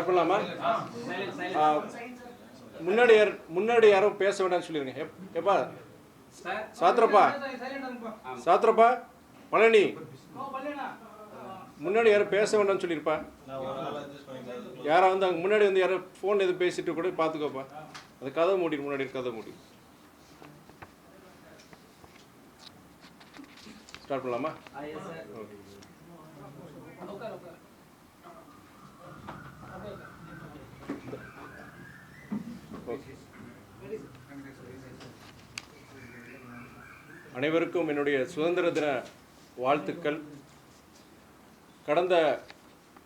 Start பண்ணலாமா? முன்னாடி யாரும் பேச வேண்டாம்னு சொல்லிடுங்க. எப்பா சாத்திரப்பா பழனி முன்னாடி யாரும் பேச வேண்டாம்னு சொல்லியிருப்பா. யாரா வந்து அங்கே முன்னாடி வந்து யாரும் ஃபோன் எதுவும் பேசிட்டு கூட பார்த்துக்கோப்பா. அது கதை மூடி முன்னாடி கதை மூடி ஸ்டார்ட் பண்ணலாமா? அனைவருக்கும் என்னுடைய சுதந்திர தின வாழ்த்துக்கள். கடந்த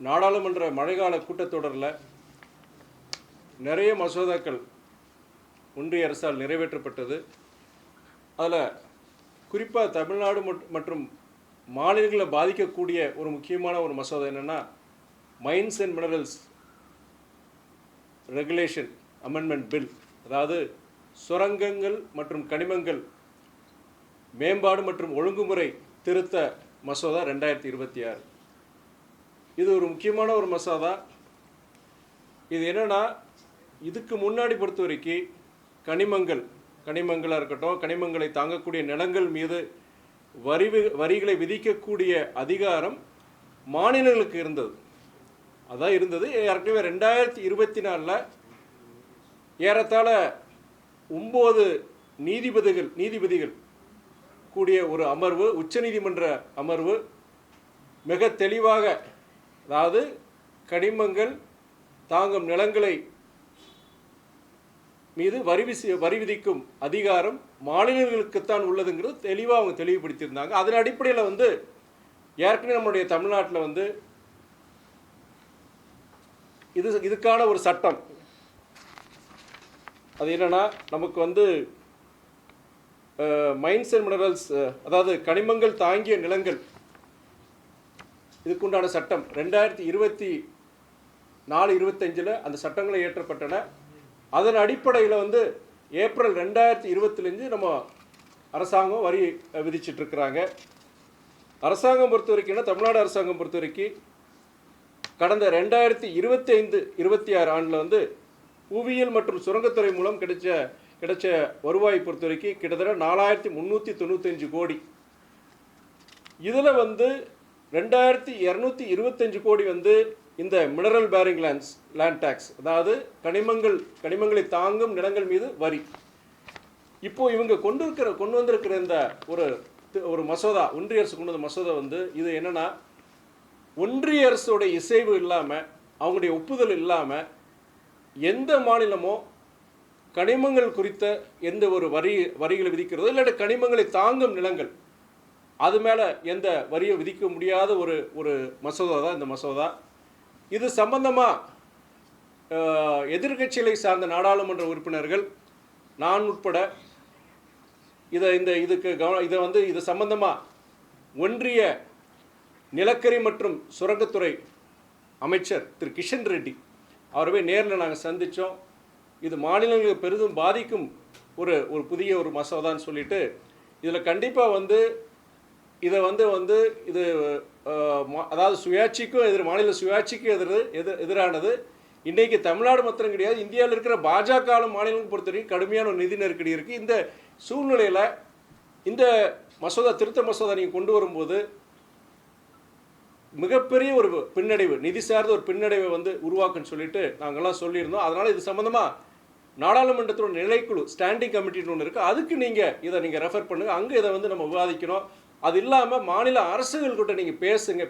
நாடாளுமன்ற மழைக்கால கூட்டத்தொடரில் நிறைய மசோதாக்கள் ஒன்றிய அரசால் நிறைவேற்றப்பட்டது. அதில் குறிப்பாக தமிழ்நாடு மற்றும் மாநிலங்களை பாதிக்கக்கூடிய ஒரு முக்கியமான ஒரு மசோதா என்னென்னா mines and minerals regulation amendment bill. அதாவது சுரங்கங்கள் மற்றும் கனிமங்கள் மேம்பாடு மற்றும் ஒழுங்குமுறை திருத்த மசோதா 2026. இது ஒரு முக்கியமான ஒரு மசோதா. இது என்னென்னா இதுக்கு முன்னாடி பொறுத்த வரைக்கும் கனிமங்களாக இருக்கட்டும், கனிமங்களை தாங்கக்கூடிய நிலங்கள் மீது வரிகளை விதிக்கக்கூடிய அதிகாரம் மாநிலங்களுக்கு இருந்தது. அதான் இருந்தது. ஏற்கனவே 2024 ஏறத்தாழ 9 நீதிபதிகள் கூடிய ஒரு அமர்வு, உச்சநீதிமன்ற அமர்வு மிக தெளிவாக, அதாவது கனிமங்கள் தாங்கும் நிலங்களை மீது வரி விதிக்கும் அதிகாரம் மாநிலங்களுக்குத்தான் உள்ளதுங்கிறது தெளிவாக அவங்க தெளிவுபடுத்தியிருந்தாங்க. அதன் அடிப்படையில் வந்து ஏற்கனவே நம்மளுடைய தமிழ்நாட்டில் வந்து இதுக்கான ஒரு சட்டம், அது என்னன்னா நமக்கு வந்து மைன்ஸ் அண்ட் மினரல்ஸ், அதாவது கனிமங்கள் தாங்கிய நிலங்கள், இதுக்குண்டான சட்டம் 2024-25 அந்த சட்டங்களை இயற்றப்பட்டன. அதன் அடிப்படையில் வந்து ஏப்ரல் 2025 நம்ம அரசாங்கம் வரி விதிச்சிட்ருக்கிறாங்க. அரசாங்கம் பொறுத்த வரைக்கும்னா தமிழ்நாடு அரசாங்கம் பொறுத்த வரைக்கும் கடந்த 2025-26 ஆண்டில் வந்து புவியியல் மற்றும் சுரங்கத்துறை மூலம் கிடைச்ச வருவாய் பொறுத்த வரைக்கும் கிட்டத்தட்ட 4395 கோடி. இதில் வந்து 2225 கோடி வந்து இந்த மினரல் பேரிங் லேண்ட் டேக்ஸ், அதாவது கனிமங்களை தாங்கும் நிலங்கள் மீது வரி. இப்போ இவங்க கொண்டு வந்திருக்கிற இந்த ஒரு மசோதா, ஒன்றிய அரசு கொண்டு வந்த மசோதா வந்து இது என்னன்னா, ஒன்றிய அரசோட இசைவு இல்லாமல், அவங்களுடைய ஒப்புதல் இல்லாமல் எந்த மாநிலமோ கனிமங்கள் குறித்த எந்த ஒரு வரிகளை விதிக்கிறதோ, இல்லாட்ட கனிமங்களை தாங்கும் நிலங்கள் அது மேலே எந்த வரியை விதிக்க முடியாத ஒரு மசோதா தான் இந்த மசோதா. இது சம்பந்தமாக எதிர்கட்சிகளை சார்ந்த நாடாளுமன்ற உறுப்பினர்கள், நான் உட்பட இது சம்பந்தமாக ஒன்றிய நிலக்கரி மற்றும் சுரங்கத்துறை அமைச்சர் திரு கிஷன் ரெட்டி அவரை நேரில் நாங்கள் சந்தித்தோம். இது மாநிலங்களுக்கு பெரிதும் பாதிக்கும் ஒரு புதிய ஒரு மசோதான்னு சொல்லிட்டு, இதில் கண்டிப்பாக வந்து இதை வந்து இது அதாவது சுயாட்சிக்கும் மாநில சுயாட்சிக்கும் எதிரானது. இன்றைக்கி தமிழ்நாடு மாத்திரம் கிடையாது, இந்தியாவில் இருக்கிற பாஜக மாநிலங்களுக்கு பொறுத்த வரைக்கும் கடுமையான ஒரு நிதி நெருக்கடி இருக்குது. இந்த சூழ்நிலையில் இந்த திருத்த மசோதா நீங்கள் கொண்டு வரும்போது மிகப்பெரிய ஒரு பின்னடைவு, நிதி சார்ந்த ஒரு பின்னடைவை வந்து உருவாக்குன்னு சொல்லிட்டு நாங்கள்லாம் சொல்லியிருந்தோம். அதனால் இது சம்மந்தமாக நாடாளுமன்றத்தோட நிலைக்குழு ஸ்டாண்டிங் கமிட்டின்னு ஒன்று இருக்குது, அதுக்கு இதை ரெஃபர் பண்ணுங்கள். அங்கே இதை வந்து நம்ம விவாதிக்கணும். அது இல்லாமல் மாநில அரசுகள்கிட்ட நீங்கள்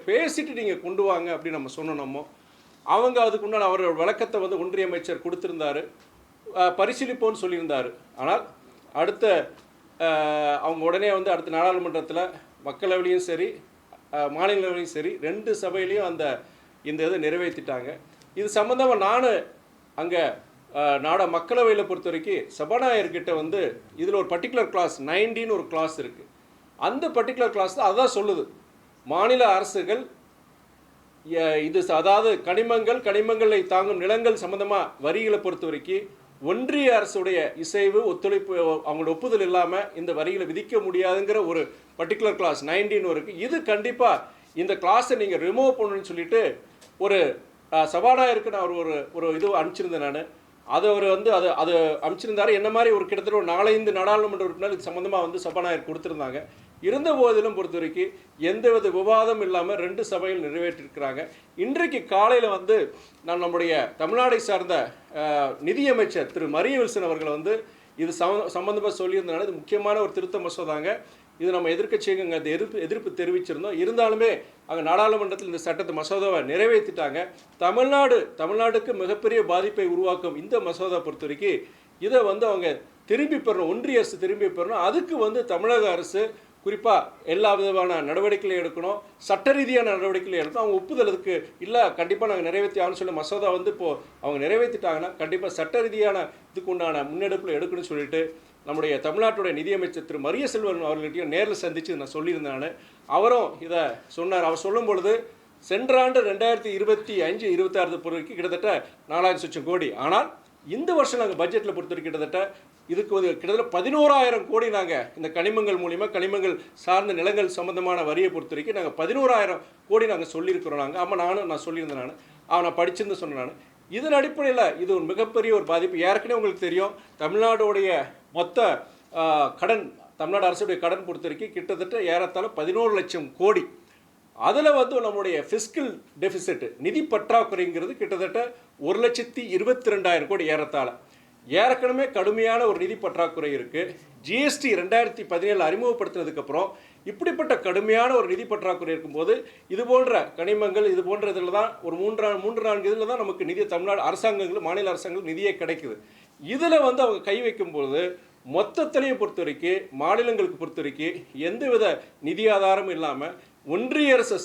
பேசிட்டு நீங்கள் கொண்டு வாங்க அப்படின்னு நம்ம சொன்னோமோ, அவங்க அதுக்குண்டான அவரோட விளக்கத்தை வந்து ஒன்றிய அமைச்சர் கொடுத்துருந்தாரு, பரிசீலிப்போன்னு சொல்லியிருந்தார். ஆனால் அவங்க உடனே வந்து அடுத்த நாடாளுமன்றத்தில் மக்களவையிலையும் சரி மாநிலங்களையும் சரி 2 சபையிலையும் இந்த இதை நிறைவேற்றிட்டாங்க. இது சம்மந்தமாக நான் அங்கே மக்களவையில் பொறுத்த வரைக்கும் சபாநாயகர்கிட்ட வந்து இதில் ஒரு பர்டிகுலர் கிளாஸ் 90 ஒரு கிளாஸ் இருக்குது. அந்த பர்டிகுலர் கிளாஸ் தான் அதான் சொல்லுது, மாநில அரசுகள் அதாவது கனிமங்களை தாங்கும் நிலங்கள் சம்மந்தமாக வரிகளை பொறுத்த வரைக்கும் ஒன்றிய அரசுடைய இசைவு ஒத்துழைப்பு அவங்களோட ஒப்புதல் இல்லாமல் இந்த வரிகளை விதிக்க முடியாதுங்கிற ஒரு பர்டிகுலர் கிளாஸ் 19 இருக்குது. இது கண்டிப்பாக இந்த கிளாஸை நீங்கள் ரிமூவ் பண்ணணும்னு சொல்லிட்டு ஒரு சபாநாயகருக்கு நான் ஒரு ஒரு இது அனுப்பிச்சிருந்தேன் நான். அது அவர் வந்து அது அனுப்பிச்சிருந்தாரு. என்ன மாதிரி ஒரு கிட்டத்தட்ட ஒரு 4-5 நாடாளுமன்ற உறுப்பினர் இது சம்மந்தமாக வந்து சபாநாயகர் கொடுத்துருந்தாங்க. இருந்த போதிலும் பொறுத்த வரைக்கும் எந்தவித விவாதம் இல்லாமல் 2 சபையில் நிறைவேற்றிருக்கிறாங்க. இன்றைக்கு காலையில் வந்து நான் நம்முடைய தமிழ்நாடை சார்ந்த நிதியமைச்சர் திரு மரியவில்சன் அவர்களை வந்து இது சம்பந்தமாக சொல்லியிருந்தனால இது முக்கியமான ஒரு திருத்த மசோதாங்க. இது நம்ம எதிர்க்கட்சிங்க அந்த எதிர்ப்பு தெரிவிச்சிருந்தோம். இருந்தாலுமே அங்கே நாடாளுமன்றத்தில் இந்த சட்டத்தை மசோதாவை நிறைவேற்றிட்டாங்க. தமிழ்நாடுக்கு மிகப்பெரிய பாதிப்பை உருவாக்கும் இந்த மசோதா பொறுத்த வரைக்கும் இதை வந்து அவங்க திரும்பி பெறணும், ஒன்றிய அரசு திரும்பி பெறணும். அதுக்கு வந்து தமிழக அரசு குறிப்பாக எல்லா விதமான நடவடிக்கைகளையும் எடுக்கணும், சட்ட ரீதியான நடவடிக்கைகளை எடுக்கணும். அவங்க ஒப்புதல் அதுக்கு இல்லை, கண்டிப்பாக நாங்கள் நிறைவேற்றி ஆகணும்னு சொல்லி மசோதா வந்து இப்போது அவங்க நிறைவேற்றிட்டாங்கன்னா கண்டிப்பாக சட்ட ரீதியான இதுக்கு உண்டான முன்னெடுப்பில் எடுக்கணும்னு சொல்லிட்டு நம்முடைய தமிழ்நாட்டுடைய நிதியமைச்சர் திரு மரிய செல்வன் அவர்கள்ட்டையும் நேரில் சந்தித்து நான் சொல்லியிருந்தேன். அவரும் இதை சொன்னார். அவர் சொல்லும் பொழுது சென்ற ஆண்டு 2025-26 பொறுத்தவரைக்கும் கிட்டத்தட்ட 4000 லட்சம் கோடி. ஆனால் இந்த வருஷம் நாங்கள் பட்ஜெட்டில் பொறுத்தவரைக்கும் கிட்டத்தட்ட இதுக்கு வந்து கிட்டத்தட்ட 11,000 கோடி நாங்கள் இந்த கனிமங்கள் மூலிமா கனிமங்கள் சார்ந்த நிலங்கள் சம்பந்தமான வரியை பொறுத்த வரைக்கும் நாங்கள் 11,000 கோடி நாங்கள் சொல்லியிருக்கிறோம். நாங்கள் ஆமாம் நான் சொல்லியிருந்தேன். நான் படிச்சிருந்து சொன்னேன். இதன் அடிப்படையில் இது ஒரு மிகப்பெரிய ஒரு பாதிப்பு. ஏற்கனவே உங்களுக்கு தெரியும், தமிழ்நாடுடைய மொத்த கடன், தமிழ்நாடு அரசுடைய கடன் பொறுத்த வரைக்கும் கிட்டத்தட்ட ஏறத்தாழ 11 லட்சம் கோடி. அதில் வந்து நம்முடைய ஃபிஸ்கல் டெபிசிட் நிதி பற்றாக்குறைங்கிறது கிட்டத்தட்ட 1,22,000 கோடி ஏறத்தாழ. ஏற்கனவே கடுமையான ஒரு நிதி பற்றாக்குறை இருக்குது. ஜிஎஸ்டி 2017 அறிமுகப்படுத்தினதுக்கப்புறம் இப்படிப்பட்ட கடுமையான ஒரு நிதி பற்றாக்குறை இருக்கும்போது இது போன்ற கனிமங்கள் இது போன்ற இதில் தான் ஒரு 3-4 இதில் தான் நமக்கு நிதி தமிழ்நாடு அரசாங்கங்கள் மாநில அரசாங்கங்கள் நிதியே கிடைக்குது. இதில் வந்து அவங்க கை வைக்கும்போது மொத்தத்திலையும் பொறுத்த வரைக்கும் மாநிலங்களுக்கு பொறுத்த வரைக்கும் எந்தவித நிதி ஆதாரமும் இல்லாமல் ஒன்றிய அரசு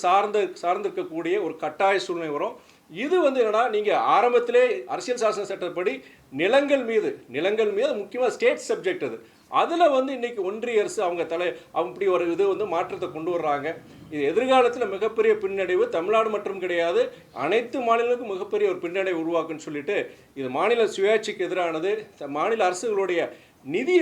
சார்ந்திருக்கக்கூடிய ஒரு கட்டாய சூழ்நிலை வரும். இது வந்து என்னன்னா, நீங்கள் ஆரம்பத்திலே அரசியல் சாசன சட்டப்படி நிலங்கள் மீது முக்கியமாக ஸ்டேட் சப்ஜெக்ட் அதில் வந்து இன்றைக்கி ஒன்றிய அரசு அவங்க அப்படி ஒரு இது வந்து மாற்றத்தை கொண்டு வர்றாங்க. இது எதிர்காலத்தில் மிகப்பெரிய பின்னடைவு தமிழ்நாடு மட்டும் கிடையாது, அனைத்து மாநிலங்களுக்கும் மிகப்பெரிய ஒரு பின்னடைவு உருவாக்குன்னு சொல்லிட்டு இது மாநில சுயாட்சிக்கு எதிரானது. மாநில அரசுகளுடைய நிதி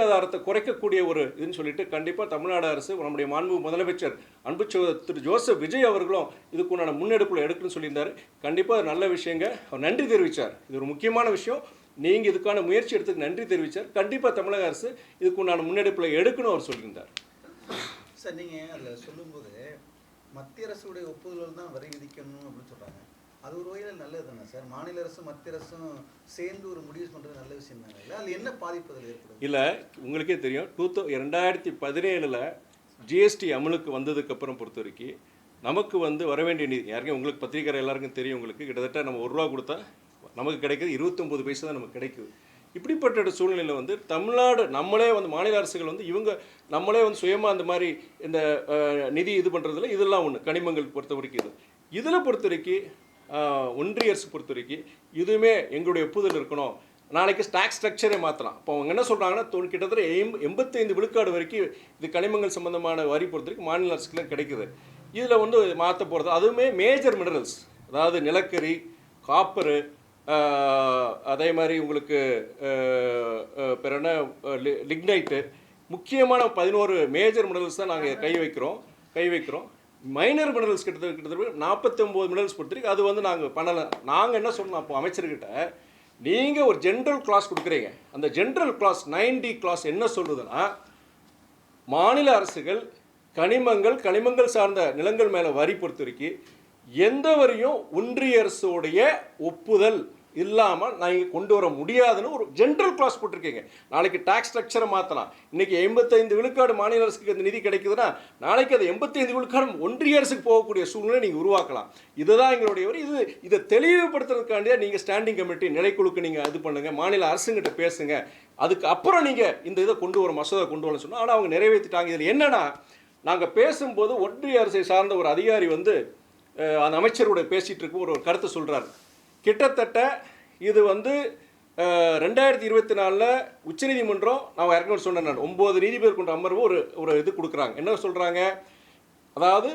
ஆதாரத்தை குறைக்கக்கூடிய ஒரு இதுன்னு சொல்லிட்டு கண்டிப்பாக தமிழ்நாடு அரசு நம்முடைய மாண்பு முதலமைச்சர் அன்பு திரு ஜோசப் விஜய் அவர்களும் இதுக்குண்டான முன்னெடுப்பில் எடுக்கணும்னு சொல்லியிருந்தார். கண்டிப்பாக நல்ல விஷயங்க. அவர் நன்றி தெரிவித்தார். இது ஒரு முக்கியமான விஷயம். நீங்கள் இதுக்கான முயற்சி எடுத்துக்கு நன்றி தெரிவித்தார். கண்டிப்பாக தமிழக அரசு இதுக்குண்டான முன்னெடுப்பில் எடுக்கணும் அவர் சொல்லியிருந்தார். சார், நீங்கள் அதில் சொல்லும்போது மத்திய அரசுடைய ஒப்புதல் தான் வரி விதிக்கணும் அப்படின்னு சொல்கிறாங்க. அது ஒரு வகையில் நல்லது தானே சார்? மாநில அரசும் மத்திய அரசும் சேர்ந்து ஒரு முடிவு பண்ணுறது நல்ல விஷயம் தானே? இல்லை அது என்ன பாதிப்பு அதில் ஏற்படும்? இல்லை, உங்களுக்கே தெரியும் 2017 ஜிஎஸ்டி அமலுக்கு வந்ததுக்கப்புறம் பொறுத்த வரைக்கும் நமக்கு வந்து வர வேண்டிய நிதி யாருக்கும் உங்களுக்கு பத்திரிக்கை எல்லாருக்கும் தெரியும். உங்களுக்கு கிட்டத்தட்ட நம்ம 1 ரூபா கொடுத்தா நமக்கு கிடைக்குது 29 பைசா தான் நமக்கு கிடைக்குது. இப்படிப்பட்ட சூழ்நிலையில் வந்து தமிழ்நாடு நம்மளே வந்து மாநில அரசுகள் வந்து நம்மளே வந்து சுயமாக அந்த மாதிரி இந்த நிதி இது பண்ணுறதுல இதெல்லாம் ஒன்று கனிமங்கள் பொறுத்த வரைக்கும் இதில் பொறுத்த வரைக்கும் ஒன்றிய அரசு பொறுத்த வரைக்கும் இதுவுமே எங்களுடைய ஒப்புதல் இருக்கணும். நாளைக்கு ஸ்டாக்ஸ் ஸ்ட்ரக்சரே மாற்றலாம். இப்போ அவங்க என்ன சொல்கிறாங்கன்னா கிட்டத்தட்ட 85 விழுக்காடு வரைக்கும் இது கனிமங்கள் சம்மந்தமான வரி பொறுத்த வரைக்கும் மாநில அரசுக்குலாம் கிடைக்குது. இதில் வந்து மாற்ற போகிறது அதுவுமே மேஜர் மினரல்ஸ், அதாவது நிலக்கரி, காப்பரு, அதே மாதிரி உங்களுக்கு பிற என்ன லிக்னைட்டு, முக்கியமான 11 மேஜர் மினரல்ஸ் தான் நாங்கள் கை வைக்கிறோம். மைனர் மினரல்ஸ் கிட்டத்தட்ட 49 மினரல்ஸ் பொறுத்திருக்கு. அது வந்து நாங்கள் பண்ணலை. நாங்கள் என்ன சொன்னோம் அப்போ அமைச்சர்கிட்ட, நீங்கள் ஒரு ஜென்ரல் கிளாஸ் கொடுக்குறீங்க. அந்த ஜென்ரல் கிளாஸ் 9D கிளாஸ் என்ன சொல்லுதுன்னா, மாநில அரசுகள் கனிமங்கள் சார்ந்த நிலங்கள் மேலே வரி பொறுத்த வரைக்கும் எந்த வரியும் ஒன்றிய அரசுடைய ஒப்புதல் இல்லாமல் நீங்கள் கொண்டு வர முடியாதுன்னு ஒரு ஜென்ரல் கிளாஸ் போட்டிருக்கீங்க. நாளைக்கு டாக்ஸ் ஸ்ட்ரக்சரை மாற்றலாம். இன்றைக்கி 85 விழுக்காடு மாநில அரசுக்கு அந்த நிதி கிடைக்குதுன்னா நாளைக்கு அது 85 விழுக்காடு ஒன்றிய அரசுக்கு போகக்கூடிய சூழ்நிலை நீங்கள் உருவாக்கலாம். இதுதான் எங்களுடைய வரி. இதை தெளிவுபடுத்துறதுக்காண்டியே நீங்கள் ஸ்டாண்டிங் கமிட்டி நிலைக்குழுக்கு நீங்கள் இது பண்ணுங்கள், மாநில அரசுங்கிட்ட பேசுங்க, அதுக்கு அப்புறம் நீங்கள் இந்த இதை மசோதா கொண்டு வரணும்னு சொன்னால். ஆனால் அவங்க நிறைவேற்றிட்டாங்க. இதில் என்னென்னா, நாங்கள் பேசும்போது ஒன்றிய அரசை சார்ந்த ஒரு அதிகாரி வந்து அந்த அமைச்சரோட பேசிகிட்டு இருக்கும் ஒரு கருத்தை சொல்கிறார். கிட்டத்தட்ட இது வந்து 2024 உச்சநீதிமன்றம், நான் ஏற்கனவே சொன்னேன், 9 நீதிபதி கொண்ட அமர்வு ஒரு இது கொடுக்குறாங்க. என்ன சொல்கிறாங்க, அதாவது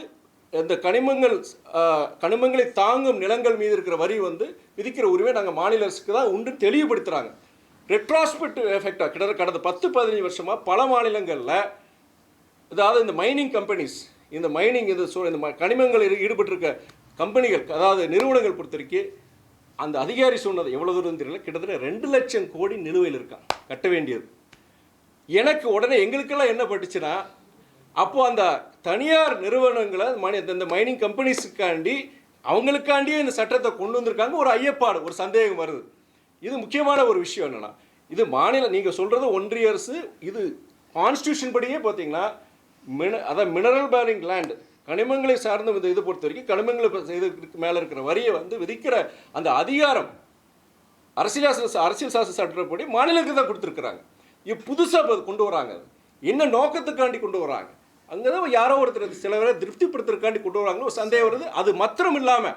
இந்த கனிமங்களை தாங்கும் நிலங்கள் மீது இருக்கிற வரி வந்து விதிக்கிற உரிமை நாங்கள் மாநில அரசுக்கு தான் உண்டு தெளிவுபடுத்துகிறாங்க. ரெட்ராஸ்பெக்டிவ் எஃபெக்டாக கிட்டத்தட்ட கடந்த 10-15 வருஷமாக பல மாநிலங்களில், அதாவது இந்த மைனிங் கம்பெனிஸ், இந்த கனிமங்களில் ஈடுபட்டிருக்க கம்பெனிகள் அதாவது நிறுவனங்கள் பொறுத்த வரைக்கும் அந்த அதிகாரி சொன்னது எவ்வளோ தூரம் தெரியல, கிட்டத்தட்ட 2 லட்சம் கோடி நிலுவையில் இருக்கான் கட்ட வேண்டியது. எனக்கு உடனே எங்களுக்கெல்லாம் என்ன பட்டுச்சுன்னா, அப்போது அந்த தனியார் நிறுவனங்களை இந்த மைனிங் கம்பெனிஸுக்காண்டி அவங்களுக்காண்டியே இந்த சட்டத்தை கொண்டு வந்திருக்காங்க. ஒரு ஐயப்பாடு, ஒரு சந்தேகம் வருது. இது முக்கியமான ஒரு விஷயம் என்னென்னா, இது மாநில நீங்கள் சொல்கிறது ஒன்றிய அரசு, இது கான்ஸ்டியூஷன் படியே பார்த்தீங்கன்னா அதான் மினரல் பேரிங் லேண்டு கனிமங்களை சார்ந்த இது பொறுத்த வரைக்கும் கனிமங்களை இதுக்கு மேலே இருக்கிற வரியை வந்து விதிக்கிற அந்த அதிகாரம் அரசியல் சாசன சட்டப்படி மாநிலத்துக்கு தான் கொடுத்துருக்குறாங்க. இது புதுசாக கொண்டு வராங்க. என்ன நோக்கத்துக்காண்டி கொண்டு வராங்க? அங்கே தான் யாரோ ஒருத்தர் சில பேரை திருப்திப்படுத்துறதுக்காண்டி கொண்டு வராங்கன்னு ஒரு சந்தேகம் வருது. அது மாத்திரம் இல்லாமல்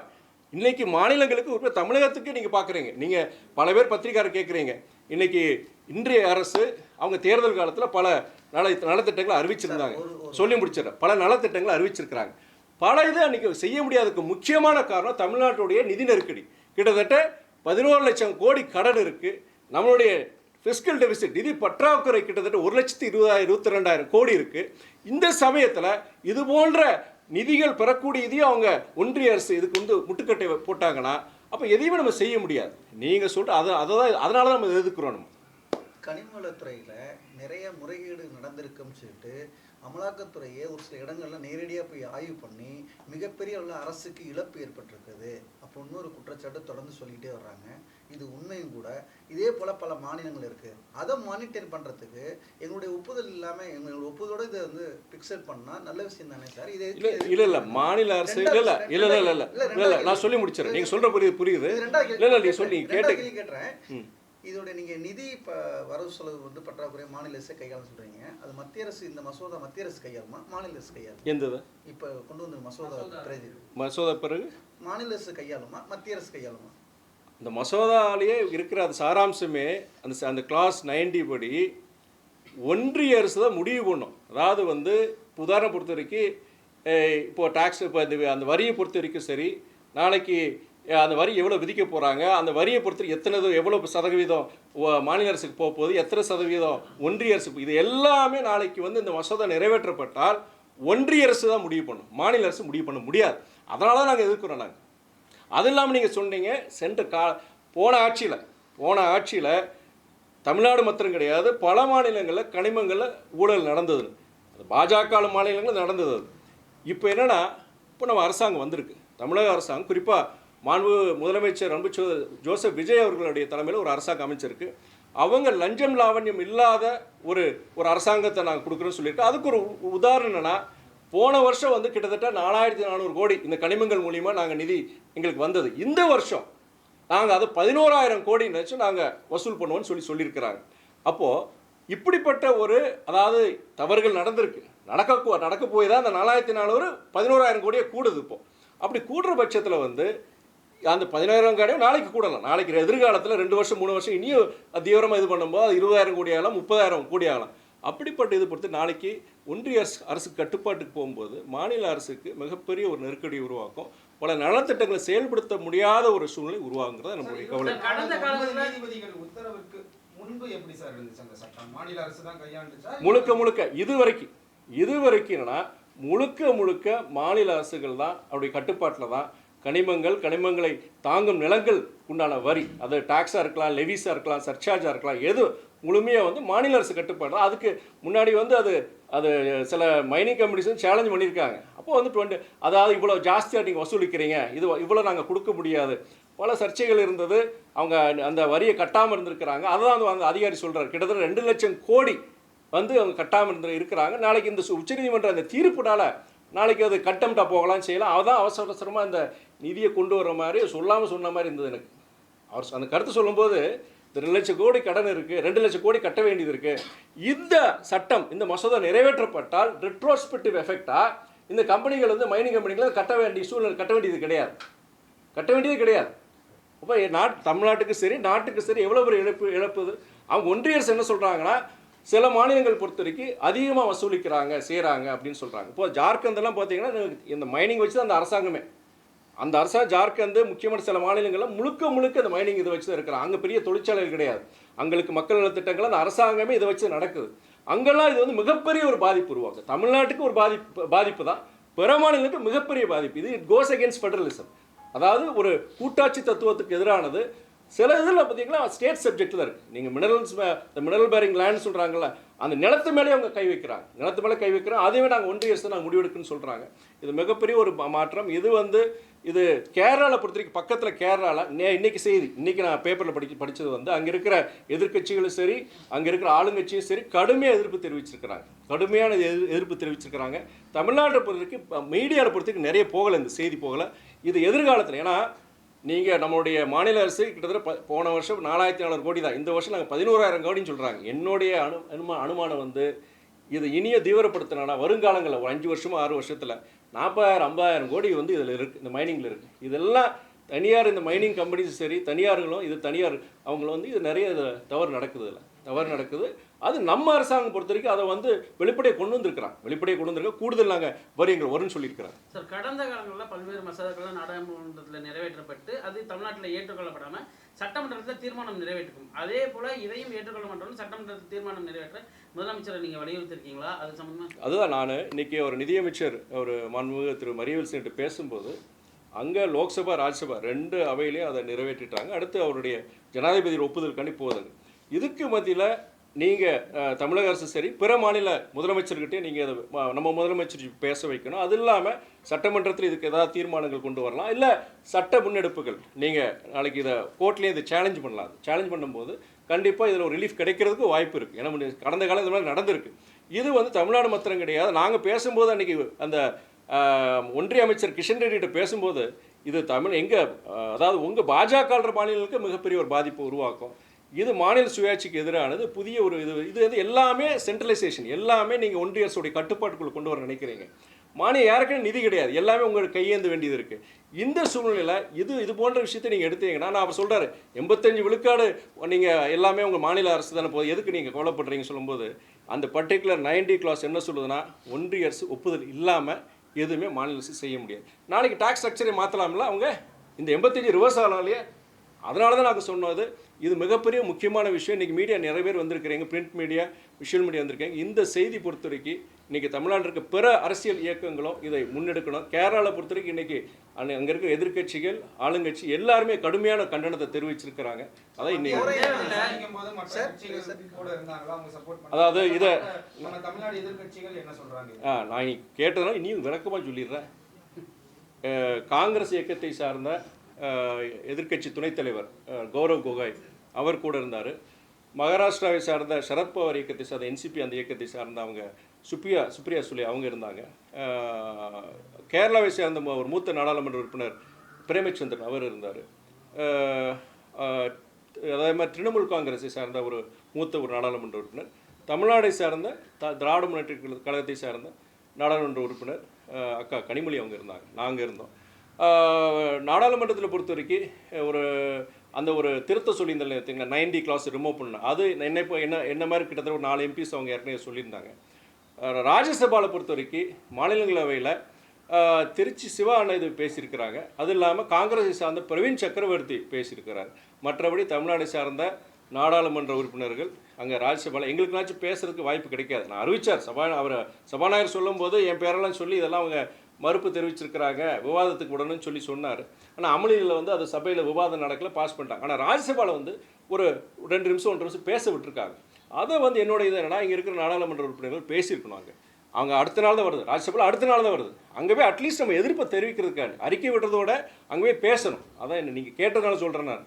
இன்றைக்கி மாநிலங்களுக்கு ஒரு தமிழகத்துக்கு நீங்கள் பார்க்குறீங்க, நீங்கள் பல பேர் பத்திரிக்கையாளர் கேட்குறீங்க, இன்றைக்கி இன்றைய அரசு அவங்க தேர்தல் காலத்தில் பல நலத்திட்டங்களை அறிவிச்சிருந்தாங்க. சொல்லி முடிச்சிடறேன். பல நலத்திட்டங்களை அறிவிச்சிருக்கிறாங்க. பல இது அன்றைக்கி செய்ய முடியாததுக்கு முக்கியமான காரணம் தமிழ்நாட்டுடைய நிதி நெருக்கடி. கிட்டத்தட்ட 11 லட்சம் கோடி கடன் இருக்குது. நம்மளுடைய ஃபிஸ்கல் டெபிசிட் நிதி பற்றாக்குறை கிட்டத்தட்ட 1,20,22,000 கோடி இருக்குது. இந்த சமயத்தில் இது போன்ற நிதிகள் பெறக்கூடியதையும் அவங்க ஒன்றிய அரசு இதுக்கு வந்து முட்டுக்கட்டை போட்டாங்கன்னா அப்போ எதையுமே நம்ம செய்ய முடியாது. நீங்கள் சொல்கிற அதனால தான் நம்ம எதிர்க்கிறோம். நம்ம கனிமவளத்துறையில் நிறைய முறைகேடு நடந்திருக்குன்னு சொல்லிட்டு அமலாக்கத்துறையே ஒரு சில இடங்கள்ல நேரடியாக போய் ஆய்வு பண்ணி மிகப்பெரிய உள்ள அரசுக்கு இழப்பு ஏற்பட்டிருக்குது அப்போ இன்னொரு குற்றச்சாட்டு தொடர்ந்து சொல்லிகிட்டே வர்றாங்க. இது உண்மையும் கூட. இதே போல் பல மாநிலங்கள் இருக்குது. அதை மானிட்டர் பண்ணுறதுக்கு எங்களுடைய ஒப்புதல் இல்லாமல் எங்களோட ஒப்புதலோட இதை வந்து பிக்சட் பண்ணால் நல்ல விஷயம் தானே சார்? இது இல்லை மாநில அரசு இல்லை நான் சொல்லி முடிச்சிடறேன். நீங்கள் சொல்கிற புரியுது. இல்லை நீங்கள் சொல்லி கேட்டுறேன். இதோட நீங்கள் நிதி வரவு செலவு வந்து பற்றாக்குறை மாநில அரசு கையாள சொல்கிறீங்க. அது மத்திய அரசு இந்த மசோதா மத்திய அரசு கையாளுமா மாநில அரசு கையாளுமா? எந்தது இப்போ கொண்டு வந்து மசோதா பிறகு மாநில அரசு கையாளுமா மத்திய அரசு கையாளுமா? இந்த மசோதாலேயே இருக்கிற அது சாராம்சமே அந்த கிளாஸ் 90 படி ஒன்றிய அரசு தான் முடிவு பண்ணும். அதாவது வந்து உதாரணம் பொறுத்த வரைக்கும் இப்போது டேக்ஸ் இப்போ அந்த வரியை பொறுத்த வரைக்கும் சரி, நாளைக்கு அந்த வரி எவ்வளோ விதிக்க போகிறாங்க, அந்த வரியை பொறுத்து எவ்வளோ சதவீதம் மாநில அரசுக்கு போக போகுது, எத்தனை சதவீதம் ஒன்றிய அரசுக்கு, இது எல்லாமே நாளைக்கு வந்து இந்த மசோதா நிறைவேற்றப்பட்டால் ஒன்றிய அரசு தான் முடிவு பண்ணும். மாநில அரசு முடிவு பண்ண முடியாது. அதனால தான் நாங்கள் எதிர்க்கிறோம். நாங்கள் அது இல்லாமல் நீங்கள் சொன்னீங்க போன ஆட்சியில் தமிழ்நாடு மாத்திரம் கிடையாது, பல மாநிலங்களில் கனிமங்களில் ஊழல் நடந்தது. அது பாஜக மாநிலங்களில் நடந்தது. அது இப்போ என்னென்னா, இப்போ நம்ம அரசாங்கம் வந்திருக்கு, தமிழக அரசாங்கம், குறிப்பாக மாண்பு முதலமைச்சர் அன்பு ஜோசப் விஜய் அவர்களுடைய தலைமையில் ஒரு அரசாங்கம் அமைச்சிருக்கு. அவங்க லஞ்சம் லாவண்யம் இல்லாத ஒரு அரசாங்கத்தை நாங்கள் கொடுக்குறோன்னு சொல்லியிருக்கோம். அதுக்கு ஒரு உதாரணம் என்னென்னா, போன வருஷம் வந்து கிட்டத்தட்ட 4,400 கோடி இந்த கனிமங்கள் மூலிமா நாங்கள் நிதி எங்களுக்கு வந்தது. இந்த வருஷம் நாங்கள் அதை 11,000 கோடி நினச்சி நாங்கள் வசூல் பண்ணுவோன்னு சொல்லியிருக்கிறாங்க. அப்போது இப்படிப்பட்ட அதாவது தவறுகள் நடக்க போய் தான் அந்த 4,400 11,000 கோடியை கூடுது. இப்போது அப்படி கூடுற பட்சத்தில் வந்து அந்த 11,000 கோடியும் நாளைக்கு கூடலாம். நாளைக்கு எதிர்காலத்தில் 2 வருஷம் 3 வருஷம் இனியும் தீவிரமாக இது பண்ணும்போது அது 20,000 கோடி ஆகலாம், 30,000 கோடி ஆகலாம். அப்படிப்பட்ட இது பொறுத்து நாளைக்கு ஒன்றிய அரசு கட்டுப்பாட்டுக்கு போகும்போது மாநில அரசுக்கு மிகப்பெரிய ஒரு நெருக்கடி உருவாக்கும். பல நலத்திட்டங்களை செயல்படுத்த முடியாத ஒரு சூழ்நிலை உருவாகுங்கிறத நம்மளுடைய கவலை. முழுக்க இது வரைக்கும் என்னன்னா முழுக்க மாநில அரசுகள் தான் அவருடைய கட்டுப்பாட்டில் தான் கனிமங்களை தாங்கும் நிலங்கள் உண்டான வரி, அது டாக்ஸாக இருக்கலாம், லெவிஸாக இருக்கலாம், சர்சார்ஜாக இருக்கலாம், எது முழுமையாக வந்து மாநில அரசு கட்டுப்பாடு. அதுக்கு முன்னாடி வந்து அது சில மைனிங் கம்பெனிஸ் சேலஞ்ச் பண்ணியிருக்காங்க. அப்போ வந்து அதாவது இவ்வளோ ஜாஸ்தியாக நீங்கள் வசூலிக்கிறீங்க, இவ்வளோ நாங்கள் கொடுக்க முடியாது, பல சர்ச்சைகள் இருந்தது. அவங்க அந்த வரியை கட்டாமல் இருந்திருக்கிறாங்க. அதுதான் அந்த அதிகாரி சொல்கிறார், கிட்டத்தட்ட 2 லட்சம் கோடி வந்து அவங்க கட்டாமல் இருக்கிறாங்க. நாளைக்கு இந்த உச்சநீதிமன்ற அந்த தீர்ப்புனால நாளைக்கு அது கட்டம்டா போகலாம் செய்யலாம். அவதான் அவசரமாக இந்த நிதியை கொண்டு வர மாதிரி சொன்ன மாதிரி இருந்தது எனக்கு. அவர் அந்த கருத்து சொல்லும்போது 2 லட்சம் கோடி கடன் இருக்குது, 2 லட்சம் கோடி கட்ட வேண்டியது இருக்குது. இந்த சட்டம், இந்த மசோதா நிறைவேற்றப்பட்டால் ரெட்ரோஸ்பெக்டிவ் எஃபெக்டாக இந்த கம்பெனிகள் வந்து மைனிங் கம்பெனிகளை கட்ட வேண்டியது கிடையாது. அப்போ தமிழ்நாட்டுக்கு சரி நாட்டுக்கு சரி எவ்வளோ பெரிய இழப்புது. அவங்க ஒன்றிய அரசு என்ன சொல்கிறாங்கன்னா, சில மாநிலங்கள் பொறுத்த வரைக்கும் அதிகமாக செய்கிறாங்க அப்படின்னு சொல்கிறாங்க. இப்போ ஜார்க்கண்டெல்லாம் பார்த்தீங்கன்னா இந்த மைனிங் வச்சு தான் அந்த அரசாங்கம் ஜார்க்கண்ட் முக்கியமான சில மாநிலங்களில் முழுக்க அந்த மைனிங் இதை வச்சு தான் இருக்கிறாங்க. அங்கே பெரிய தொழிற்சாலைகள் கிடையாது. அங்களுக்கு மக்கள் நல திட்டங்கள் அந்த அரசாங்கமே இதை வச்சு நடக்குது. அங்கெல்லாம் இது வந்து மிகப்பெரிய ஒரு பாதிப்பு உருவாக்குது. தமிழ்நாட்டுக்கு ஒரு பாதிப்பு தான், பிற மாநிலங்களுக்கு மிகப்பெரிய பாதிப்பு. இது இட் கோஸ் அகேன்ஸ்ட் ஃபெடரலிசம். அதாவது ஒரு கூட்டாட்சி தத்துவத்துக்கு எதிரானது. சில இதில் பார்த்தீங்கன்னா ஸ்டேட் சப்ஜெக்ட் தான் இருக்குது. நீங்கள் மினரல் பேரிங் லேண்ட் சொல்கிறாங்கல்ல, அந்த நிலத்து மேலே அவங்க கை வைக்கிறாங்க. நிலத்து மேலே கை வைக்கிறாங்க. அதுவே நாங்கள் ஒன்றிய அரசு நாங்கள் முடிவெடுக்குன்னு சொல்கிறாங்க. இது மிகப்பெரிய ஒரு மாற்றம். இது கேரளாவில் பொறுத்த வரைக்கும், பக்கத்தில் கேரளாவில் இன்னைக்கு செய்தி, இன்றைக்கி நான் பேப்பரில் படித்தது வந்து அங்கே இருக்கிற எதிர்க்கட்சிகளும் சரி, அங்கே இருக்கிற ஆளுங்கட்சியும் சரி கடுமையாக எதிர்ப்பு தெரிவிச்சிருக்கிறாங்க. கடுமையான எதிர்ப்பு தெரிவிச்சிருக்கிறாங்க. தமிழ்நாட்டை பொறுத்த வரைக்கும் மீடியாவை பொறுத்த வரைக்கும் நிறைய போகலை, இந்த செய்தி போகலை. இது எதிர்காலத்தில், ஏன்னா நீங்கள் நம்மளுடைய மாநில அரசு கிட்டத்தட்ட போன வருஷம் 4400 கோடி தான், இந்த வருஷம் நாங்கள் 11,000 கோடின்னு சொல்கிறாங்க. என்னுடைய அனுமானம் வந்து இது இனிய தீவிரப்படுத்தினா வருங்காலங்களில் ஒரு 5 வருஷமோ 6 வருஷத்தில் 40,000-50,000 கோடி வந்து இதில் இருக்குது, இந்த மைனிங்கில் இருக்குது. இதெல்லாம் தனியார், இந்த மைனிங் கம்பெனிஸும் சரி, தனியார்களும் இது தனியார் அவங்களும் வந்து இது நிறைய தவறு நடக்குது. அது நம்ம அரசாங்கம் பொறுத்த வரைக்கும் அதை வந்து வெளிப்படையை கொண்டு வந்திருக்க கூடுதல் நாங்கள் வரியங்கள் வரும்னு சொல்லியிருக்கிறாங்க. சார், கடந்த காலங்களில் பல்வேறு மசோதாக்கள் நாடாளுமன்றத்தில் நிறைவேற்றப்பட்டு அது தமிழ்நாட்டில் ஏற்றுக்கொள்ளப்படாமல் சட்டமன்றத்தில் தீர்மானம் நிறைவேற்றும். அதே போல் இதையும் ஏற்றுக்கொள்ள மாட்டோம்னு சட்டமன்றத்தில் தீர்மானம் நிறைவேற்ற முதலமைச்சரை நீங்கள் வலியுறுத்திருக்கீங்களா? அது சம்பந்தமாக அதுதான் நான் இன்னைக்கு ஒரு நிதியமைச்சர் ஒரு மாண்புமிகு திரு மரியவேல் சென்று பேசும்போது அங்கே லோக்சபா ராஜ்யசபா 2 அவையிலையும் அதை நிறைவேற்றிட்டாங்க. அடுத்து அவருடைய ஜனாதிபதி ஒப்புதலுக்காண்டி போகுதுங்க. இதுக்கு மத்தியில் நீங்கள் தமிழக அரசு சரி, பிற மாநில முதலமைச்சர்கிட்டே நீங்கள் அதை நம்ம முதலமைச்சர் பேச வைக்கணும். அது இல்லாமல் சட்டமன்றத்தில் இதுக்கு ஏதாவது தீர்மானங்கள் கொண்டு வரலாம், இல்லை சட்ட முன்னெடுப்புகள் நீங்கள் நாளைக்கு இதை கோர்ட்லேயே இதை சேலஞ்ச் பண்ணலாம். சேலஞ்ச் பண்ணும்போது கண்டிப்பாக இதில் ஒரு ரிலீஃப் கிடைக்கிறதுக்கு வாய்ப்பு இருக்குது. ஏன்னா கடந்த காலம் இந்த மாதிரி நடந்திருக்கு. இது வந்து தமிழ்நாடு மாத்திரம் கிடையாது. நாங்கள் பேசும்போது அன்றைக்கி அந்த ஒன்றிய அமைச்சர் கிஷன் ரெட்டிகிட்ட பேசும்போது இது அதாவது உங்கள் பாஜக மாநிலங்களுக்கு மிகப்பெரிய ஒரு பாதிப்பை உருவாக்கும். இது மாநில சுயாட்சிக்கு எதிரானது. புதிய ஒரு இது வந்து எல்லாமே சென்ட்ரலைசேஷன், எல்லாமே நீங்கள் ஒன்றிய அரசுடைய கட்டுப்பாட்டுக்குள்ளே கொண்டு வர நினைக்கிறீங்க. மானியம் யாருக்குன்னு நிதி கிடையாது, எல்லாமே உங்களுக்கு கையேந்த வேண்டியது இருக்குது. இந்த சூழ்நிலையில் இது போன்ற விஷயத்தை நீங்கள் எடுத்தீங்கன்னா, நான் அவர் சொல்கிறாரு 85 விழுக்காடு நீங்கள் எல்லாமே உங்கள் மாநில அரசு தானே போதும், எதுக்கு நீங்கள் கவலைப்படுறீங்கன்னு சொல்லும்போது அந்த பர்டிகுலர் 90 கிளாஸ் என்ன சொல்லுதுன்னா, ஒன்றிய அரசு ஒப்புதல் இல்லாமல் எதுவுமே மாநில அரசு செய்ய முடியாது. நாளைக்கு டாக்ஸ் ஸ்ட்ரக்சரை மாற்றலாம்ல அவங்க, இந்த 85 ரிவர்ஸ் ஆனாலேயே. அதனால தான் நாங்கள் சொன்னது இது மிகப்பெரிய முக்கியமான விஷயம். இன்றைக்கி மீடியா நிறைய பேர் வந்திருக்கிறீங்க, பிரிண்ட் மீடியா, விஷுவல் மீடியா வந்திருக்காங்க. இந்த செய்தி பொறுத்த வரைக்கும் இன்றைக்கி தமிழ்நாட்டில் இருக்க பிற அரசியல் இயக்கங்களும் இதை முன்னெடுக்கணும். கேரளாவில் பொறுத்த வரைக்கும் இன்றைக்கி அங்கே இருக்கிற எதிர்கட்சிகள், ஆளுங்கட்சி எல்லாருமே கடுமையான கண்டனத்தை தெரிவிச்சிருக்கிறாங்க. அதான் இன்னைக்கு அதாவது இதை நான் கேட்டதுனால இனியும் விளக்கமாக சொல்லிடுறேன். காங்கிரஸ் இயக்கத்தை சார்ந்த எதிர்க்கட்சி துணைத் தலைவர் கௌரவ் கோகாய் அவர் கூட இருந்தார். மகாராஷ்டிராவை சார்ந்த சரத்பவார் இயக்கத்தை சார்ந்த என்சிபி அந்த இயக்கத்தை சார்ந்த அவங்க சுப்ரியா சுலே அவங்க இருந்தாங்க. கேரளாவை சேர்ந்த ஒரு மூத்த நாடாளுமன்ற உறுப்பினர் பிரேமச்சந்திரன் அவர் இருந்தார். அதே மாதிரி திரிணாமுல் காங்கிரஸை சார்ந்த ஒரு மூத்த நாடாளுமன்ற உறுப்பினர், தமிழ்நாடை சார்ந்த திராவிட முன்னேற்ற கழகத்தை சார்ந்த நாடாளுமன்ற உறுப்பினர் அக்கா கனிமொழி அவங்க இருந்தாங்க. நாங்கள் இருந்தோம். நாடாளுமன்றத்தில் பொறுத்த வரைக்கும் அந்த ஒரு திருத்த சொல்லியிருந்தாங்க 90 கிளாஸ் ரிமூவ் பண்ணணும். அது என்ன மாதிரி கிட்டத்தட்ட ஒரு 4 எம்பிஸ் அவங்க ஏற்கனவே சொல்லியிருந்தாங்க. ராஜ்யசபாவில் பொறுத்த வரைக்கும் மாநிலங்களவையில் திருச்சி சிவா அண்ணா இது பேசியிருக்கிறாங்க. அது இல்லாமல் காங்கிரஸை சார்ந்த பிரவீன் சக்கரவர்த்தி பேசியிருக்கிறார். மற்றபடி தமிழ்நாடு சார்ந்த நாடாளுமன்ற உறுப்பினர்கள் அங்கே ராஜ்யசபாவில் எங்களுக்குனாச்சும் பேசுறதுக்கு வாய்ப்பு கிடைக்காது. நான் அறிவித்தார் அவர் சபாநாயகர் சொல்லும்போது என் பேரெல்லாம் சொல்லி இதெல்லாம் அவங்க மறுப்பு தெரிவிச்சிருக்கிறாங்க, விவாதத்துக்கு விடணும்னு சொன்னார். ஆனால் அமளியில் வந்து அது சபையில் விவாதம் நடக்கல, பாஸ் பண்ணிட்டாங்க. ஆனால் ராஜ்யசபாவில் வந்து ஒரு 2 நிமிஷம் 1 நிமிஷம் பேச விட்டுருக்காங்க. அதை வந்து என்னோட இது என்னன்னா, இங்கே இருக்கிற நாடாளுமன்ற உறுப்பினர்கள் பேசியிருக்கணும். அவங்க அடுத்த நாள் தான் வருது, ராஜ்யசபாவில் அடுத்த நாள் தான் வருது. அங்கே போய் அட்லீஸ்ட் நம்ம எதிர்ப்பை தெரிவிக்கிறதுக்காக அறிக்கை விடுறதோட அங்கே போய் பேசணும். அதான் என்ன நீங்கள் கேட்டதுனால சொல்கிறேன் நான்.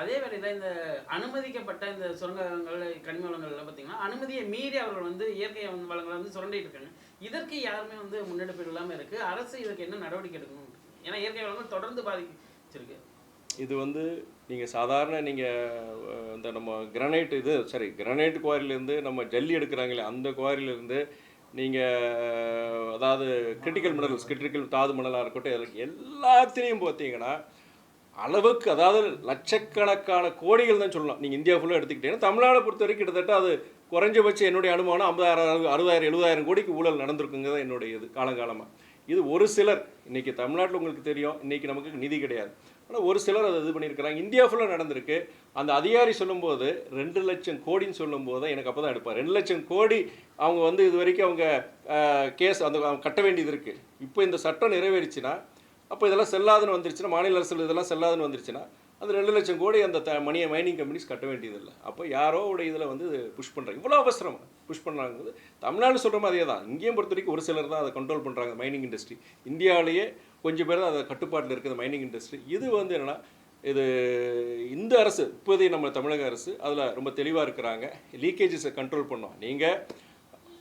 அதே வேளையில் இந்த அனுமதிக்கப்பட்ட இந்த சுரங்கங்கள், கனிம வளங்கள்லாம் பார்த்தீங்கன்னா அனுமதியை மீறி அவர்கள் வந்து இயற்கை வளங்களை வந்து சுரண்டிட்டு இருக்காங்க. இதற்கு யாருமே வந்து முன்னெடுப்பு இல்லாமல் இருக்குது. அரசு இதுக்கு என்ன நடவடிக்கை எடுக்கணும்? ஏன்னா இயற்கை வளங்கள் தொடர்ந்து பாதிச்சிருக்கு. இது வந்து நீங்கள் சாதாரண இந்த நம்ம கிரானைட் குவாரிலேருந்து நம்ம ஜல்லி எடுக்கிறாங்களே அந்த குவாரிலேருந்து நீங்கள் அதாவது கிரிட்டிக்கல் தாது மணலாக இருக்கட்டும், எல்லாத்துலேயும் பார்த்தீங்கன்னா அளவுக்கு, அதாவது லட்சக்கணக்கான கோடிகள் தான் சொல்லலாம். நீங்கள் இந்தியா ஃபுல்லாக எடுத்துக்கிட்டீங்கன்னா தமிழ்நாடு பொறுத்த வரைக்கும் கிட்டத்தட்ட அது குறைஞ்சபட்சம் என்னுடைய அனுமானம் 50,000, 60,000, 70,000 கோடிக்கு ஊழல் நடந்திருக்குங்க தான் என்னுடைய இது காலங்காலமாக. இது ஒரு சிலர். இன்றைக்கி தமிழ்நாட்டில் உங்களுக்கு தெரியும், இன்றைக்கி நமக்கு நிதி கிடையாது. ஆனால் ஒரு சிலர் அதை இது பண்ணியிருக்கிறாங்க. இந்தியா ஃபுல்லாக நடந்திருக்கு. அந்த அதிகாரி சொல்லும்போது 2 லட்சம் கோடின்னு சொல்லும்போது தான் எனக்கு அப்போ தான் எடுப்பார். 2 லட்சம் கோடி அவங்க வந்து இது வரைக்கும் அவங்க கேஸ் அந்த கட்ட வேண்டியது இருக்குது. இப்போ இந்த சட்டம் நிறைவேறிச்சுன்னா, அப்போ இதெல்லாம் செல்லாதுன்னு வந்துருச்சுன்னா, மாநில அரசு இதெல்லாம் செல்லாதுன்னு வந்துருச்சுன்னா, அந்த 2 லட்சம் கோடி அந்த மைனிங் கம்பெனிஸ் கட்ட வேண்டியதில்லை. அப்போ யாரோ உடைய இதில் வந்து புஷ் பண்ணுறாங்க. இவ்வளோ அவசரமாக புஷ் பண்ணுறாங்க. தமிழ்நாடு சொல்கிற மாதிரியே தான் இங்கேயும் பொறுத்த வரைக்கும் ஒரு சிலர் தான் அதை கண்ட்ரோல் பண்ணுறாங்க. மைனிங் இண்டஸ்ட்ரி இந்தியாவிலேயே கொஞ்சம் பேர் தான் அதை கட்டுப்பாட்டில் இருக்குது மைனிங் இண்டஸ்ட்ரி. இது வந்து என்னென்னா, இது இந்த அரசு இப்போதைய நம்ம தமிழக அரசு அதில் ரொம்ப தெளிவாக இருக்கிறாங்க. லீக்கேஜஸை கண்ட்ரோல் பண்ணோம். நீங்கள்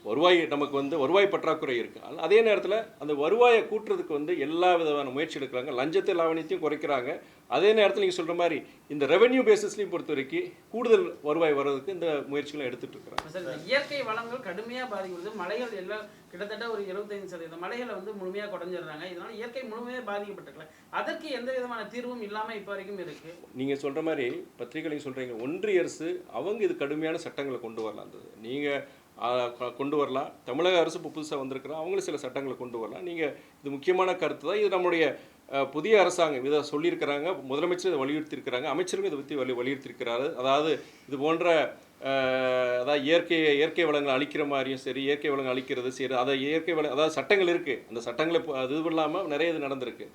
வருவாய் நமக்கு வந்து வருவாய் பற்றாக்குறை இருக்குது. அதே நேரத்தில் அந்த வருவாயை கூட்டுறதுக்கு வந்து எல்லா விதமான முயற்சி எடுக்கிறாங்க. லஞ்சத்தை லாவணியத்தையும் குறைக்கிறாங்க. அதே நேரத்தில் நீங்கள் சொல்கிற மாதிரி இந்த ரெவென்யூ பேசிஸ்லையும் பொறுத்த வரைக்கும் கூடுதல் வருவாய் வர்றதுக்கு இந்த முயற்சிகளை எடுத்துகிட்டு இருக்கிறாங்க. சார், இந்த இயற்கை வளங்கள் கடுமையாக பாதிக்கிறது. மலைகள் எல்லாம் கிட்டத்தட்ட ஒரு 75% மலைகளை வந்து முழுமையாக குறைஞ்சிடுறாங்க. இதனால இயற்கை முழுமையாக பாதிக்கப்பட்டிருக்கல. அதற்கு எந்த விதமான தீர்வும் இல்லாமல் இப்போ வரைக்கும் இருக்கு. நீங்கள் சொல்கிற மாதிரி பத்திரிகைகளையும் சொல்கிறீங்க. ஒன்றிய அரசு அவங்க இது கடுமையான சட்டங்களை கொண்டு வரலாம். நீங்கள் கொண்டு வரலாம். தமிழக அரசு இப்போ புதுசாக வந்திருக்கிறோம், அவங்களும் சில சட்டங்களை கொண்டு வரலாம். நீங்கள் இது முக்கியமான கருத்து தான். இது நம்முடைய புதிய அரசாங்கம் இதை சொல்லியிருக்கிறாங்க. முதலமைச்சர் இதை வலியுறுத்தியிருக்கிறாங்க. அமைச்சரும் இதை பற்றி வலியுறுத்தியிருக்கிறாரு. அதாவது இது போன்ற அதாவது இயற்கை வளங்களை அழிக்கிற மாதிரியும் சரி, இயற்கை வளங்கள் அழிக்கிறது சரி, அதை இயற்கை வளம் அதாவது சட்டங்கள் இருக்குது. அந்த சட்டங்களை அது இல்லாமல் நிறைய இது நடந்திருக்கு.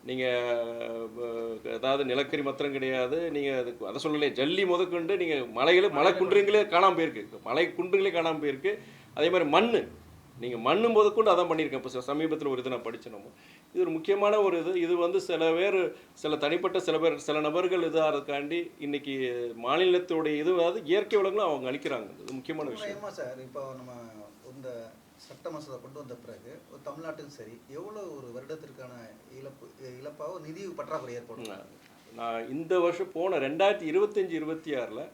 நீங்கள் அதாவது நிலக்கரி மாத்திரம் கிடையாது, நீங்கள் அதுக்கு அதை சொல்லலையே, ஜல்லி முதற்கொண்டு நீங்கள் மலை குன்றுங்களே காணாமல் போயிருக்கு. மலை குன்றுங்களே காணாமல் போயிருக்கு. அதே மாதிரி நீங்கள் மண்ணு முதற்கொண்டு அதான் பண்ணியிருக்கேன். இப்போ சமீபத்தில் ஒரு இது நான் படித்தோம். இது ஒரு முக்கியமான ஒரு இது வந்து சில தனிப்பட்ட சில நபர்கள் அதுக்காண்டி இன்னைக்கு மாநிலத்துடைய அதாவது இயற்கை வளங்களும் அவங்க அளிக்கிறாங்க. இது முக்கியமான விஷயம் சார். இப்போ நம்ம இந்த சட்ட மசோதா கொண்டு வந்த பிறகு தமிழ்நாட்டுக்கும் சரி எவ்வளோ ஒரு வருடத்திற்கான இழப்பாக நிதி பற்றாக்குறை ஏற்படும்? நான் இந்த வருஷம் போன 2025-26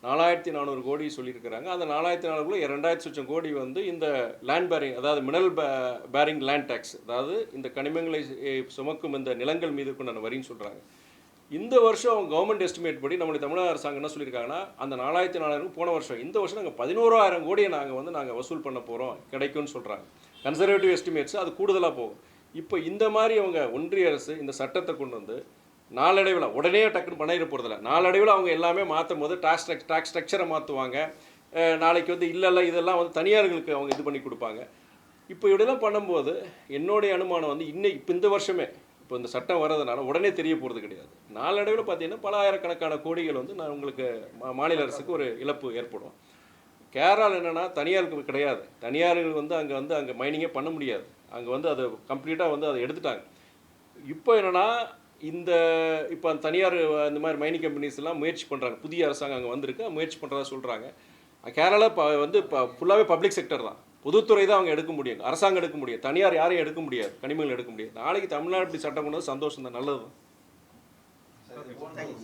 4400 கோடி சொல்லியிருக்கிறாங்க. அந்த 4400 2000 கோடி வந்து இந்த லேண்ட் பேரிங், அதாவது மினரல் பேரிங் லேண்ட் டேக்ஸ், அதாவது இந்த கனிமங்களை சுமக்கும் இந்த நிலங்கள் மீது கொண்டான வரின்னு சொல்கிறாங்க. இந்த வருஷம் அவங்க கவர்மெண்ட் எஸ்டிமேட் படி நம்மளுடைய தமிழக அரசாங்கம் என்ன சொல்லியிருக்காங்கன்னா, அந்த 4400 போன வருஷம், இந்த வருஷம் நாங்கள் 11000 கோடியை நாங்கள் வசூல் பண்ண போகிறோம், கிடைக்கும்னு சொல்கிறாங்க. கன்சர்வேட்டிவ் எஸ்டிமேட்ஸ் அது கூடுதலாக போகும். இப்போ இந்த மாதிரி அவங்க ஒன்றிய அரசு இந்த சட்டத்தை கொண்டு வந்து நாளடைவில் உடனே டக்குன்னு பண்ணிட போகிறதில்ல. நாளடைவில் அவங்க எல்லாமே மாற்றும் போது டாக்ஸ் ஸ்ட்ரக்சரை மாற்றுவாங்க. நாளைக்கு வந்து இல்லை இதெல்லாம் வந்து தனியார்களுக்கு அவங்க இது பண்ணி கொடுப்பாங்க. இப்போ இப்படிலாம் பண்ணும்போது என்னுடைய அனுமானம் வந்து இப்போ இந்த வருஷமே இப்போ இந்த சட்டம் வர்றதுனால உடனே தெரிய போகிறது கிடையாது. நாளடைவில் பார்த்தீங்கன்னா பல ஆயிரக்கணக்கான கோடிகள் வந்து நான் உங்களுக்கு மாநில அரசுக்கு ஒரு இழப்பு ஏற்படும். கேரளாவில் என்னென்னா தனியாருக்கு கிடையாது. தனியார்கள் வந்து அங்கே மைனிங்கே பண்ண முடியாது. அங்கே வந்து அதை கம்ப்ளீட்டாக வந்து அதை எடுத்துட்டாங்க. இப்போ என்னென்னா இப்போ தனியார் இந்த மாதிரி மைனிங் கம்பெனிஸ் எல்லாம் முயற்சி பண்ணுறாங்க. புதிய அரசாங்கம் அங்கே வந்திருக்கு, முயற்சி பண்ணுறதா சொல்கிறாங்க. கேரளா வந்து ஃபுல்லாகவே பப்ளிக் செக்டர் தான், பொதுத்துறை தான் அவங்க எடுக்க முடியும், அரசாங்கம் எடுக்க முடியும். தனியார் யாரையும் எடுக்க முடியாது, கனிமங்கள் எடுக்க முடியாது. நாளைக்கு தமிழ்நாடு இப்படி சட்டம் கொண்டு வந்து சந்தோஷம் தான், நல்லது தான்.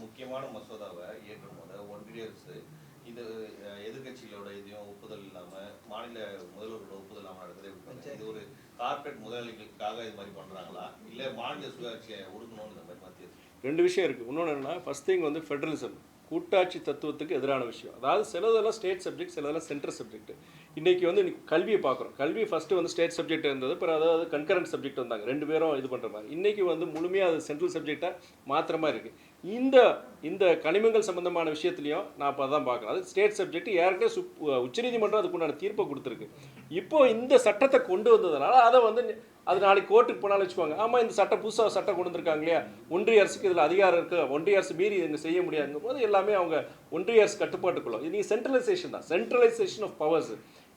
முக்கியமான மசோதாவை ஏற்றும் போது ஒன்றிய அரசு இது எதிர்கட்சிகளோட இதையும் ஒப்புதல் இல்லாமல் மாநில முதல்வர்களோட ஒப்புதல் இல்லாமல் நடக்கிறதே விட்டாங்க. இது ஒரு கார்பரேட் முதலாளிகளுக்காக இது மாதிரி பண்ணுறாங்களா, இல்லை மாநில சுயாட்சியை ஒடுக்கணும்னு இந்த மாதிரி மாற்றி? 2 விஷயம் இருக்குது. இன்னொன்று என்னென்னா, ஃபர்ஸ்ட் திங் வந்து ஃபெடரலிசம், கூட்டாட்சி தத்துவத்துக்கு எதிரான விஷயம். அதாவது சிலதெல்லாம் ஸ்டேட் சப்ஜெக்ட், சிலதெல்லாம் சென்ட்ரல் சப்ஜெக்ட். இன்றைக்கி வந்து கல்வியை பார்க்குறோம். கல்வி ஃபஸ்ட்டு வந்து ஸ்டேட் சப்ஜெக்ட் இருந்தது, அப்புறம் அதாவது கன்கரண்ட் சப்ஜெக்ட் வந்தாங்க, 2 பேரும் இது பண்ணுற மாதிரி. இன்றைக்கி வந்து முழுமையாக அது சென்ட்ரல் சப்ஜெக்டாக மாத்திர மாதிரி இருக்குது. இந்த கனிமங்கள் சம்பந்தமான விஷயத்துலையும் நான் இப்போ தான் பார்க்குறேன். அது ஸ்டேட் சப்ஜெக்ட். ஏற்கனவே உச்சநீதிமன்றம் அதுக்குண்டான தீர்ப்பை கொடுத்துருக்கு. இப்போது இந்த சட்டத்தை கொண்டு வந்ததுனால அதை வந்து அது நாளைக்கு கோர்ட்டுக்கு போனாலும் வச்சுக்கோங்க, ஆமாம் இந்த சட்டம் புதுசாக சட்டம் கொண்டு வந்திருக்காங்க இல்லையா, ஒன்றிய அரசுக்கு இதில் அதிகாரம் இருக்குது, ஒன்றிய அரசு மீறி இங்கே செய்ய முடியாதுங்கும் போது எல்லாமே அவங்க ஒன்றிய அரசு கட்டுப்பாட்டுக்குள்ள. இது நீங்கள் சென்ட்ரலைசேஷன் தான், சென்ட்ரலைசேஷன் ஆஃப் பவர்ஸ்.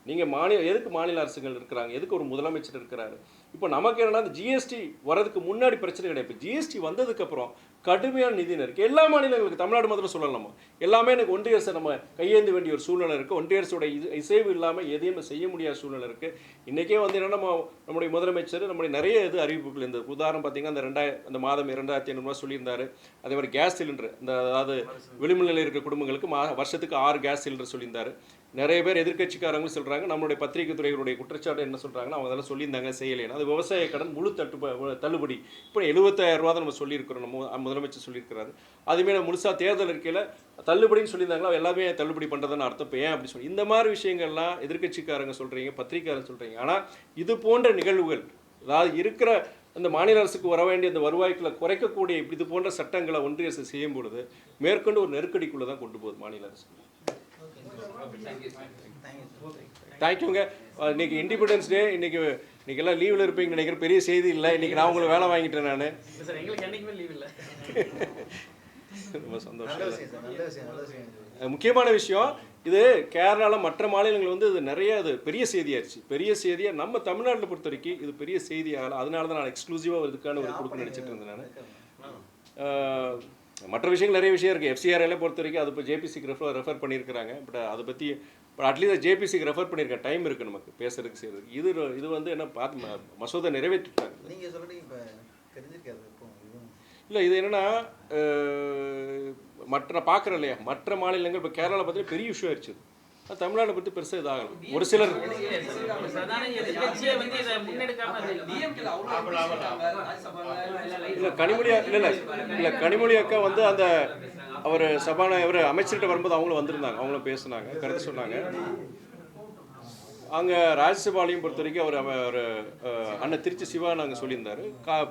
நீங்கள் எதுக்கு மாநில அரசுகள் இருக்கிறாங்க, எதுக்கு ஒரு முதலமைச்சர் இருக்கிறாரு? இப்போ நமக்கு என்னன்னா, அந்த ஜிஎஸ்டி வரதுக்கு முன்னாடி பிரச்சனை கிடையாது. இப்போ ஜிஎஸ்டி வந்ததுக்கப்புறம் கடுமையான நிதி நெருக்கடி எல்லா மாநிலங்களுக்கு, தமிழ்நாடு மாத்திரம் சொல்லலாமா, எல்லாமே எனக்கு ஒன்றிய அரசு நம்ம கையேந்த வேண்டிய ஒரு சூழ்நிலை இருக்குது. ஒன்றிய அரசோட இசைவு இல்லாமல் எதையும் செய்ய முடியாத சூழ்நிலை இருக்குது. இன்றைக்கே வந்து என்னென்னா, நம்முடைய முதலமைச்சர் நம்முடைய நிறைய அறிவிப்புகள் இந்த உதாரணம் பார்த்தீங்கன்னா, அந்த மாதம் 2500 சொல்லியிருந்தாரு. அதே மாதிரி கேஸ் சிலிண்டர், அதாவது விளிம்பு நிலையில் இருக்கிற குடும்பங்களுக்கு வருஷத்துக்கு 6 கேஸ் சிலிண்டர் சொல்லியிருந்தாரு. நிறைய பேர் எதிர்கட்சிக்காரங்களும் சொல்கிறாங்க, நம்மளுடைய பத்திரிகை துறைகளுடைய குற்றச்சாட்டு என்ன சொல்கிறாங்கன்னா, அவங்க அதெல்லாம் சொல்லியிருந்தாங்க செய்யலைன்னா, அது விவசாய கடன் முழு தள்ளுபடி. இப்போ 75,000 ரூபா தான் நம்ம சொல்லியிருக்கிறோம், நம்ம முதலமைச்சர் சொல்லியிருக்கிறாரு. அதுமாரி முழுசாக தேர்தல் இருக்கையில் தள்ளுபடின்னு சொல்லியிருந்தாங்களா, எல்லாமே தள்ளுபடி பண்ணுறதுன்னு அர்த்தம். இப்போ ஏன் அப்படி சொல்லி இந்த மாதிரி விஷயங்கள்லாம் எதிர்கட்சிக்காரங்க சொல்கிறீங்க, பத்திரிக்கையாளர் சொல்கிறீங்க. ஆனால் இது போன்ற நிகழ்வுகள், அதாவது இருக்கிற அந்த மாநில அரசுக்கு வர வேண்டிய அந்த வருவாய்களை குறைக்கக்கூடிய இது போன்ற சட்டங்களை ஒன்றிய அரசு செய்யும் பொழுது மேற்கொண்டு ஒரு நெருக்கடிக்குள்ளே தான் கொண்டு போகுது மாநில அரசு. தேங்க்யூங்க. இன்னைக்கு இண்டிபெண்டன்ஸ் டே, இன்னைக்கு எல்லாம் லீவில் இருப்பீங்கன்னு நினைக்கிறேன். பெரிய செய்தி இல்லை, இன்னைக்கு நான் உங்களுக்கு வேலை வாங்கிட்டேன். நான் எங்களுக்கு என்னைக்குமே லீவ் இல்லை. ரொம்ப சந்தோஷம். நல்ல விஷயம். முக்கியமான விஷயம் இது, கேரளாவில் மற்ற மாநிலங்கள் வந்து இது நிறைய இது பெரிய செய்தியாச்சு. பெரிய செய்தியாக நம்ம தமிழ்நாட்டில் பொறுத்த வரைக்கும் இது பெரிய செய்தியாகல. அதனால தான் நான் எக்ஸ்க்ளூசிவாக இதுக்கான ஒரு கொடுக்க நினச்சிட்டு இருந்தேன். நான் மற்ற விஷயங்கள் நிறைய விஷயம் இருக்குது. எஃப்சிஆர்எல்லாம் பொறுத்த வரைக்கும் அது இப்போ ஜேபிசிக்கு ரெஃபர் பண்ணியிருக்கிறாங்க. பட் அதை பற்றி அட்லீஸ்ட் ஜேபிசிக்கு ரெஃபர் பண்ணியிருக்கேன். டைம் இருக்குது நமக்கு பேசுறதுக்கு செய்யறதுக்கு. இது வந்து என்ன பார்த்து மசோதா நிறைவேற்றிட்டாங்க. நீங்கள் சொல்கிறீங்க இப்போ தெரிஞ்சிருக்காது. இல்லை, இது என்னென்னா மற்ற பார்க்குறேன் இல்லையா, மற்ற மாநிலங்கள் இப்போ கேரளாவில் பார்த்தீங்கன்னா பெரிய இஷ்யூ ஆயிடுச்சு. தமிழ்நாட்டை பற்றி பெருசாக இதாகலாம். ஒரு சிலர் இல்லை கனிமொழி அக்கா வந்து அந்த அவர் அமைச்சர்கிட்ட வரும்போது அவங்களும் வந்திருந்தாங்க. அவங்களும் பேசுனாங்க, கருத்து சொன்னாங்க. அங்கே ராஜ்யசபாலையும் பொறுத்த வரைக்கும் அவர் அண்ணன் திருச்சி சிவா நாங்கள் சொல்லியிருந்தார்.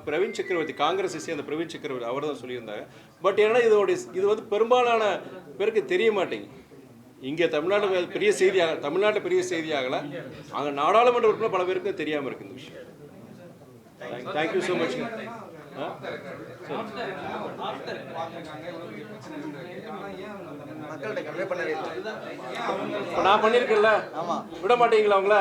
பிரவீன் சக்கரவர்த்தி, காங்கிரஸை சேர்ந்த பிரவீன் சக்கரவர்த்தி அவர் தான் சொல்லியிருந்தாங்க. பட் ஏன்னா இது வந்து பெரும்பாலான பேருக்கு தெரிய மாட்டேங்குது. இங்கே தமிழ்நாடு பெரிய செய்தியாக, தமிழ்நாட்டில் பெரிய செய்தியாகலை, அங்கே நாடாளுமன்ற உறுப்பினர் பல பேருக்கு தெரியாமல் இருக்குது இந்த விஷயம். Thank you so much. மக்கள்கிட்ட கன்வே பண்ணவே இல்லை. நான் பண்ணியிருக்கேன்ல, விட மாட்டீங்களா அவங்கள?